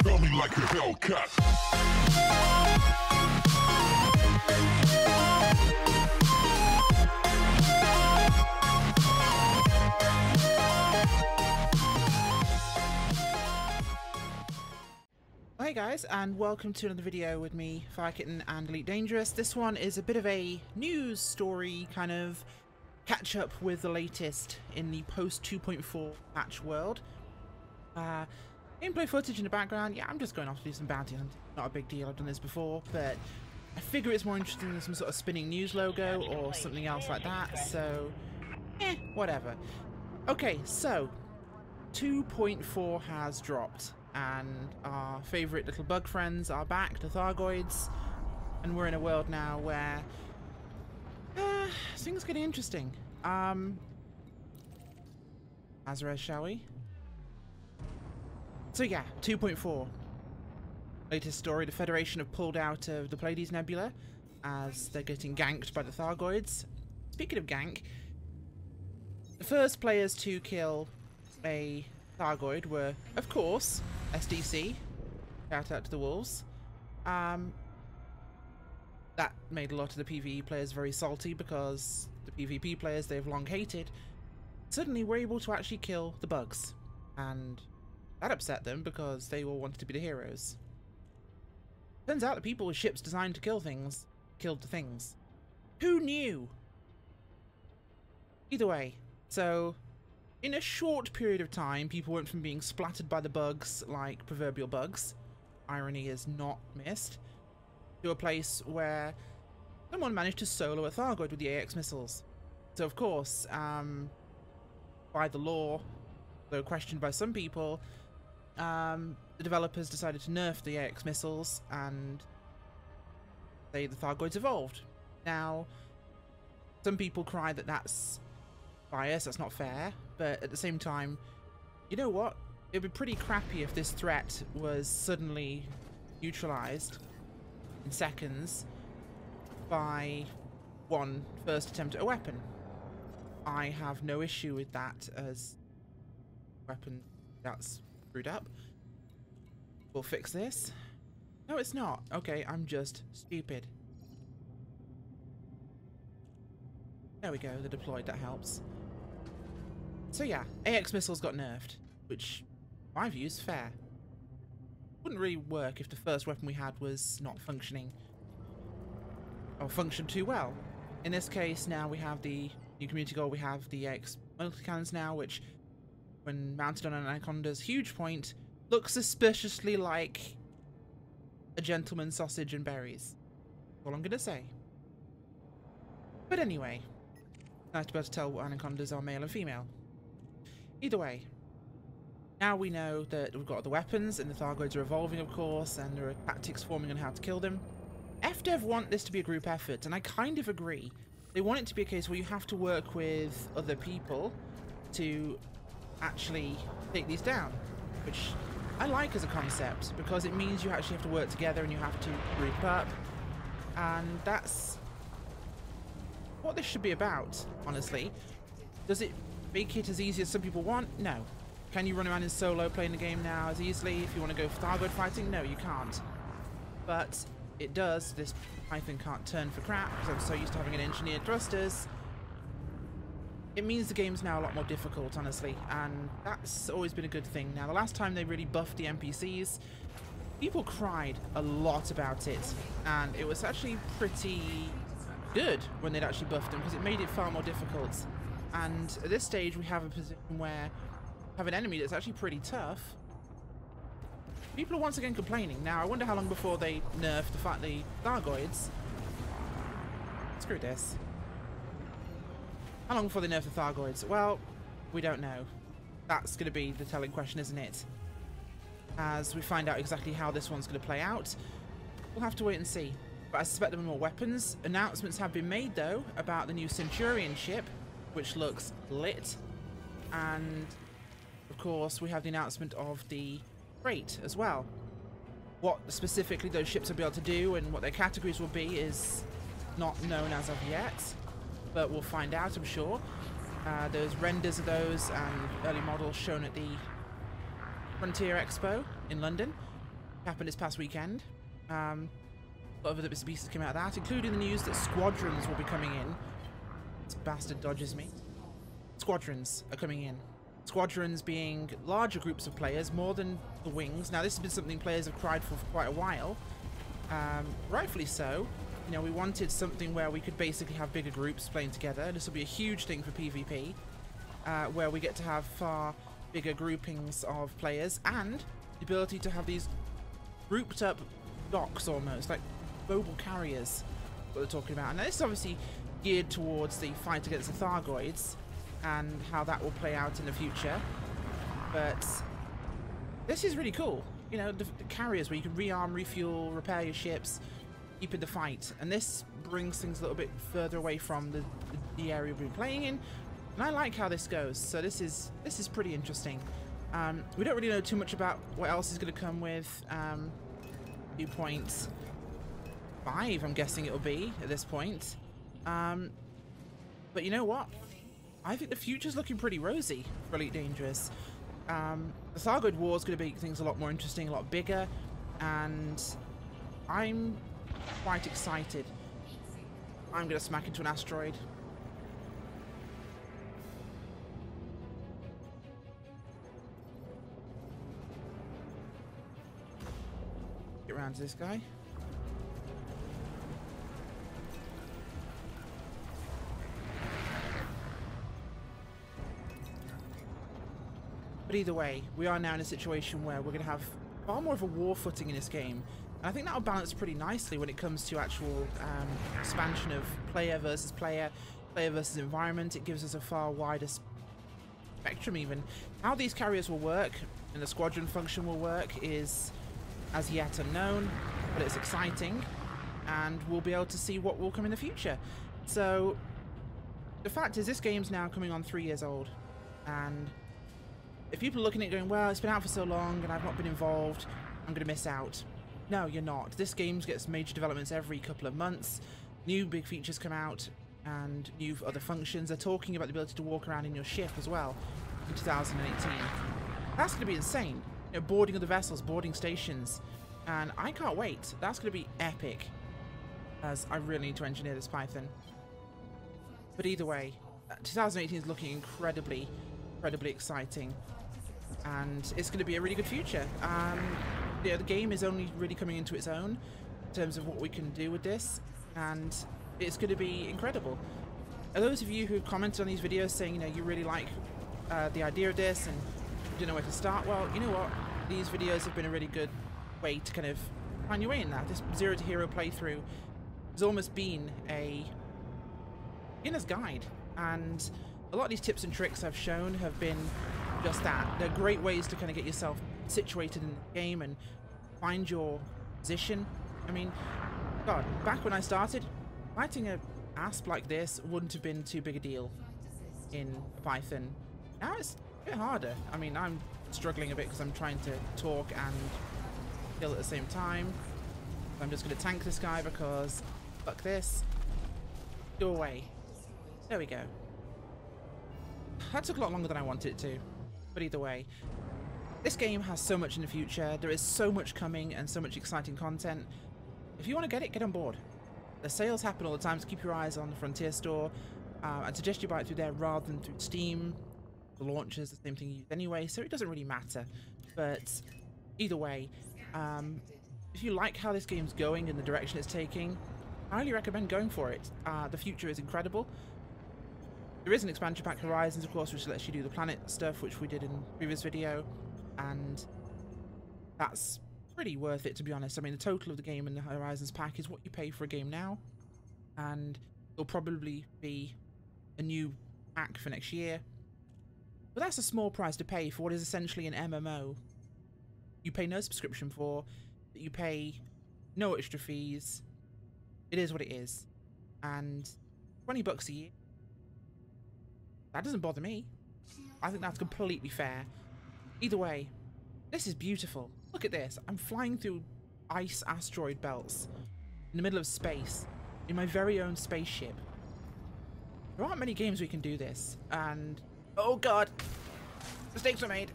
Tell me like a Hellcat. Hey guys, and welcome to another video with me, Firekitten and Elite Dangerous. This one is a bit of a news story, kind of catch up with the latest in the post 2.4 patch world. Gameplay footage in the background. Yeah, I'm just going off to do some bounty hunting. Not a big deal, I've done this before, but I figure it's more interesting than some sort of spinning news logo or something else like that, so whatever. Okay, so 2.4 has dropped. And our favourite little bug friends are back, the Thargoids, and we're in a world now where things are getting interesting. Azarez, shall we? So yeah, 2.4. Latest story, the Federation have pulled out of the Pleiades Nebula as they're getting ganked by the Thargoids. Speaking of gank, the first players to kill a Thargoid were, of course, SDC. Shout out to the Wolves. That made a lot of the PvE players very salty because the PvP players they've long hated suddenly were able to actually kill the bugs. And that upset them because they all wanted to be the heroes. Turns out the people with ships designed to kill things killed the things. Who knew? Either way, so in a short period of time, people went from being splattered by the bugs like proverbial bugs, irony is not missed, to a place where someone managed to solo a Thargoid with the AX missiles. So of course, by the law, though questioned by some people, the developers decided to nerf the AX missiles and say the Thargoids evolved. Now, some people cry that that's bias, that's not fair, but at the same time, you know what? It'd be pretty crappy if this threat was suddenly neutralized in seconds by one first attempt at a weapon. I have no issue with that as a weapon that's screwed up. We'll fix this. No, it's not. Okay, I'm just stupid. There we go, they're deployed, that helps. So yeah, AX missiles got nerfed, which, in my view, is fair. Wouldn't really work if the first weapon we had was not functioning, or functioned too well. In this case, now we have the new community goal, we have the AX multi-cannons now, which, when mounted on an Anaconda's huge point, looks suspiciously like a gentleman's sausage and berries. That's all I'm gonna say. But anyway, nice to be able to tell what Anacondas are male and female. Either way, now we know that we've got the weapons, and the Thargoids are evolving, of course, and there are tactics forming on how to kill them. FDev want this to be a group effort, and I kind of agree. They want it to be a case where you have to work with other people to actually take these down, which I like as a concept, because it means you actually have to work together and you have to group up, and that's what this should be about, honestly. Does it make it as easy as some people want? No. Can you run around in solo playing the game now as easily if you want to go for Thargoid fighting? No, you can't. But it does. This Python can't turn for crap because I'm so used to having an engineered thrusters. It means the game's now a lot more difficult, honestly, and that's always been a good thing. Now, the last time they really buffed the NPCs, people cried a lot about it, and it was actually pretty good when they'd actually buffed them because it made it far more difficult. And at this stage we have a position where we have an enemy that's actually pretty tough. People are once again complaining. Now I wonder how long before they nerf the Thargoids. Screw this. How long before they nerf the Thargoids? Well, we don't know. That's going to be the telling question, isn't it? As we find out exactly how this one's going to play out, we'll have to wait and see. But I suspect there are more weapons. Announcements have been made, though, about the new Centurion ship, which looks lit. And, of course, we have the announcement of the crate as well. What specifically those ships will be able to do and what their categories will be is not known as of yet. But we'll find out, I'm sure. There's renders of those and early models shown at the Frontier Expo in London. happened this past weekend. A lot of other bits and pieces came out of that, including the news that squadrons will be coming in. This bastard dodges me. Squadrons are coming in. Squadrons being larger groups of players, more than the wings. Now, this has been something players have cried for quite a while. Rightfully so. You know, we wanted something where we could basically have bigger groups playing together. This will be a huge thing for PvP, where we get to have far bigger groupings of players and the ability to have these grouped up docks almost, like mobile carriers, what they're talking about. And this is obviously geared towards the fight against the Thargoids and how that will play out in the future. But this is really cool. You know, the carriers where you can rearm, refuel, repair your ships, keep in the fight. And this brings things a little bit further away from the area we've been playing in. And I like how this goes. So this is pretty interesting. We don't really know too much about what else is going to come with 2.5, I'm guessing it'll be at this point. But you know what? I think the future's looking pretty rosy for Elite Dangerous. The Thargoid War is going to make things a lot more interesting, a lot bigger, and I'm quite excited. I'm going to smack into an asteroid. Get around to this guy. But either way, we are now in a situation where we're going to have far more of a war footing in this game. And I think that'll balance pretty nicely when it comes to actual expansion of player versus player, player versus environment. It gives us a far wider spectrum even. How these carriers will work and the squadron function will work is as yet unknown, but it's exciting. And we'll be able to see what will come in the future. So the fact is this game's now coming on 3 years old. And if people are looking at it going, well, it's been out for so long and I've not been involved, I'm going to miss out. No, you're not. This game gets major developments every couple of months. New big features come out and new other functions. They're talking about the ability to walk around in your ship as well in 2018. That's going to be insane. You know, boarding of the vessels, boarding stations. And I can't wait. That's going to be epic, as I really need to engineer this Python. But either way, 2018 is looking incredibly exciting. And it's going to be a really good future. Yeah, the game is only really coming into its own in terms of what we can do with this, and it's going to be incredible. And those of you who commented on these videos saying, you know, you really like the idea of this and you don't know where to start, well, you know what? These videos have been a really good way to kind of find your way in that. This Zero to Hero playthrough has almost been a beginner's guide, and a lot of these tips and tricks I've shown have been just that. They're great ways to kind of get yourself situated in the game and find your position. I mean, God, back when I started, fighting a asp like this wouldn't have been too big a deal in Python. Now it's a bit harder. I mean, I'm struggling a bit because I'm trying to talk and kill at the same time. I'm just going to tank this guy because fuck this. Go away. There we go. That took a lot longer than I wanted it to. But either way, this game has so much in the future. There is so much coming and so much exciting content. If you want to get it, get on board. The sales happen all the time, so keep your eyes on the Frontier store. I'd suggest you buy it through there rather than through Steam. The launcher is the same thing you use anyway, so it doesn't really matter. But either way, if you like how this game's going and the direction it's taking, I highly recommend going for it. The future is incredible. There is an expansion pack, Horizons, of course, which lets you do the planet stuff, which we did in the previous video, and that's pretty worth it, to be honest. I mean, the total of the game in the Horizons pack is what you pay for a game now, and there'll probably be a new pack for next year. But that's a small price to pay for what is essentially an MMO. You pay no subscription for, you pay no extra fees. It is what it is. And $20 a year, that doesn't bother me. I think that's completely fair. Either way, this is beautiful. Look at this. I'm flying through ice asteroid belts in the middle of space in my very own spaceship. There aren't many games we can do this, and oh god, mistakes were made.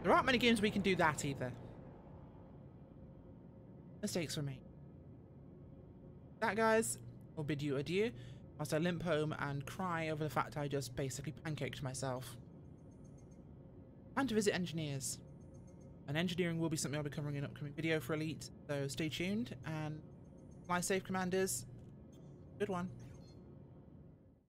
There aren't many games we can do that either. Mistakes were made. That, guys, will bid you adieu whilst I limp home and cry over the fact I just basically pancaked myself. Time to visit engineers. And engineering will be something I'll be covering in an upcoming video for Elite, so stay tuned and fly safe, Commanders. Good one.